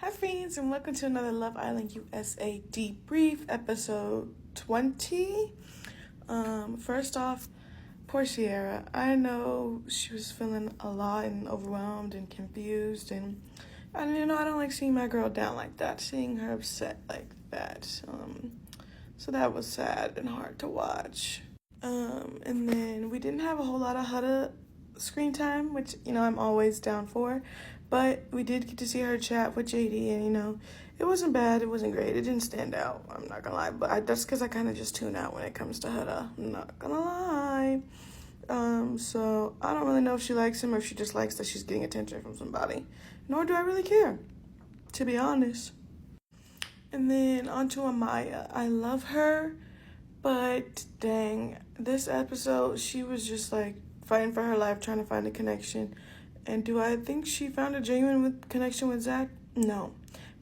Hi friends, and welcome to another Love Island USA Debrief, episode 20. First off, poor Sierra. I know she was feeling a lot and overwhelmed and confused, and I don't like seeing my girl down like that, seeing her upset like that. So that was sad and hard to watch. And then we didn't have a whole lot of Hutta screen time, which, I'm always down for. But we did get to see her chat with JD, and, it wasn't bad. It wasn't great. It didn't stand out. I'm not going to lie. But that's because I kind of just tune out when it comes to Hutta. I'm not going to lie. So I don't really know if she likes him or if she just likes that she's getting attention from somebody. Nor do I really care, to be honest. And then on to Amaya. I love her, but dang, this episode, she was just like fighting for her life, trying to find a connection. And do I think she found a genuine connection with Zach? No.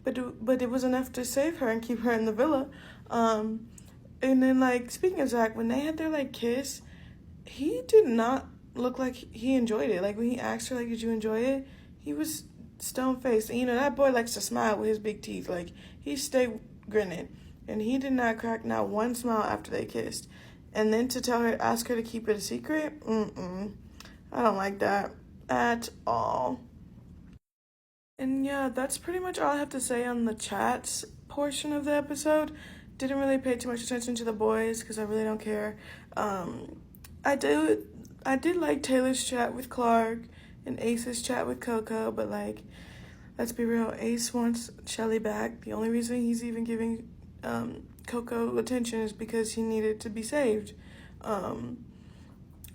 But it was enough to save her and keep her in the villa. And then, like, speaking of Zach, when they had their, like, kiss, he did not look like he enjoyed it. Like, when he asked her, like, did you enjoy it? He was stone-faced. And, that boy likes to smile with his big teeth. Like, he stayed grinning. And he did not crack not one smile after they kissed. And then to ask her to keep it a secret? I don't like that at all. And yeah, that's pretty much all I have to say on the chats portion of the episode. Didn't really pay too much attention to the boys because I really don't care. I did like Taylor's chat with Clark and Ace's chat with Coco, but like, let's be real, Ace wants Shelly back. The only reason he's even giving Coco attention is because he needed to be saved. And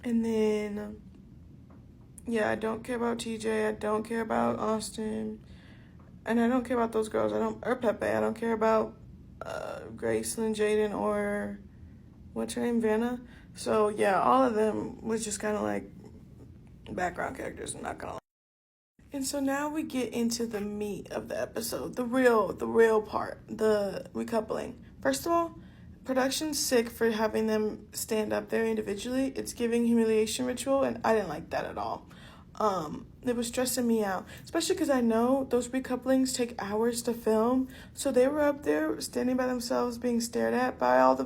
then, yeah, I don't care about TJ. I don't care about Austin. And I don't care about those girls. Or Pepe. I don't care about Gracelyn, Jaden, or what's her name, Vanna. So, yeah, all of them was just kind of like background characters. I'm not going to lie. And so now we get into the meat of the episode. The real part. The recoupling. First of all, production's sick for having them stand up there individually. It's giving humiliation ritual, and I didn't like that at all. It was stressing me out, especially because I know those recouplings take hours to film. So they were up there standing by themselves, being stared at by all the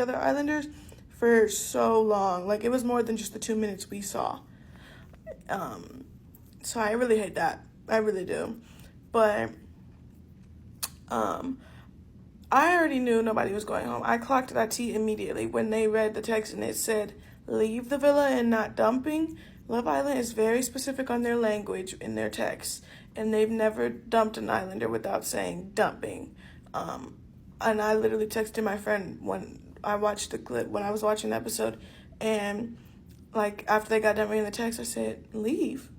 other Islanders for so long. Like, it was more than just the 2 minutes we saw. So I really hate that. I really do. But I already knew nobody was going home. I clocked that T immediately when they read the text and it said, leave the villa and not dumping. Love Island is very specific on their language in their text, and they've never dumped an Islander without saying dumping. And I literally texted my friend when I watched the clip, when I was watching the episode, and like after they got done reading the text, I said, leave.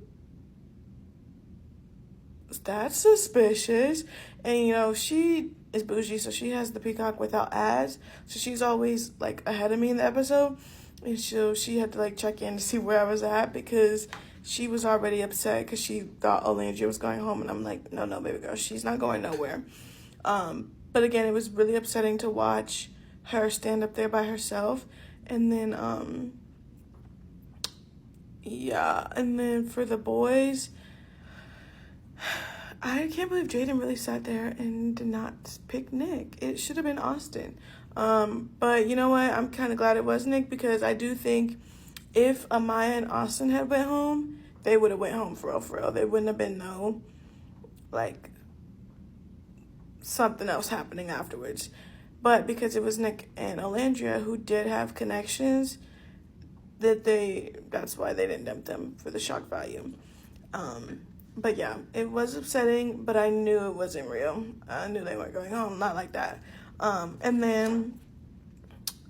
That's suspicious. And she is bougie, so she has the peacock without ads, so she's always like ahead of me in the episode. And so she had to like check in to see where I was at because she was already upset because she thought Olandria was going home. And I'm like, no, baby girl, she's not going nowhere. But again, it was really upsetting to watch her stand up there by herself. And then, yeah. And then for the boys, I can't believe Jaden really sat there and did not pick Nick. It should have been Austin. But you know what? I'm kind of glad it was Nick because I do think if Amaya and Austin had went home, they would have went home for real. There wouldn't have been no, like, something else happening afterwards. But because it was Nick and Olandria who did have connections, that's why they didn't dump them for the shock value. But yeah, it was upsetting, but I knew it wasn't real. I knew they weren't going home, not like that. And then,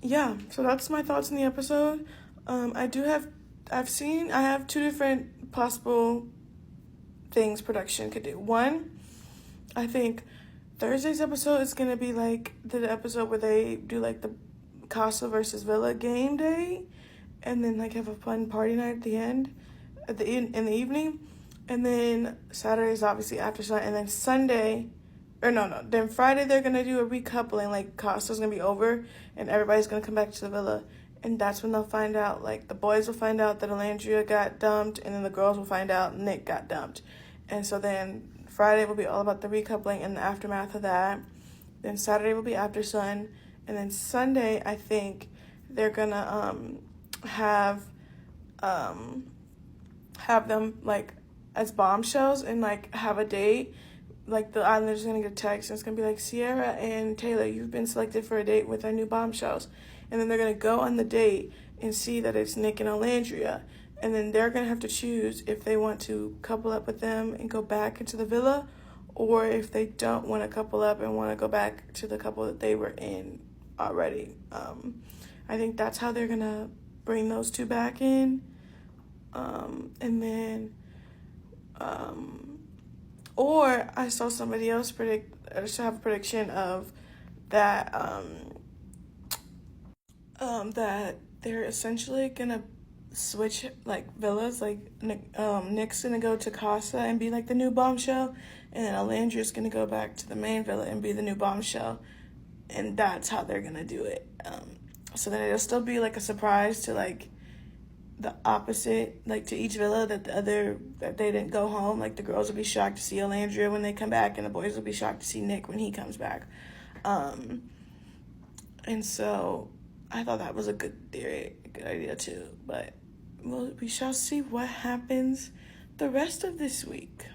yeah, so that's my thoughts on the episode. I have two different possible things production could do. One, I think Thursday's episode is going to be like the episode where they do like the Casa versus Villa game day, and then like have a fun party night at the end, in the evening. And then Saturday is obviously after Sunday. And then Sunday, then Friday they're going to do a recoupling. Like, Costa's going to be over and everybody's going to come back to the villa. And that's when they'll find out, like, the boys will find out that Olandria got dumped. And then the girls will find out Nick got dumped. And so then Friday will be all about the recoupling and the aftermath of that. Then Saturday will be After Sun. And then Sunday, I think they're gonna have them like as bombshells and like have a date. Like the islanders gonna get a text and it's gonna be like, Sierra and Taylor, you've been selected for a date with our new bombshells. And then they're gonna go on the date and see that it's Nick and Alandria. And then they're gonna have to choose if they want to couple up with them and go back into the villa, or if they don't want to couple up and want to go back to the couple that they were in already. I think that's how they're gonna bring those two back in. And then, or I saw somebody else have a prediction of that, that they're essentially gonna switch like villas. Like Nick's gonna go to Casa and be like the new bombshell, and then Alandria's gonna go back to the main villa and be the new bombshell, and that's how they're gonna do it. So then it'll still be like a surprise to like the opposite, like to each villa that they didn't go home. Like the girls will be shocked to see Alandria when they come back, and the boys will be shocked to see Nick when he comes back. And so I thought that was a good theory, a good idea too. But we shall see what happens the rest of this week.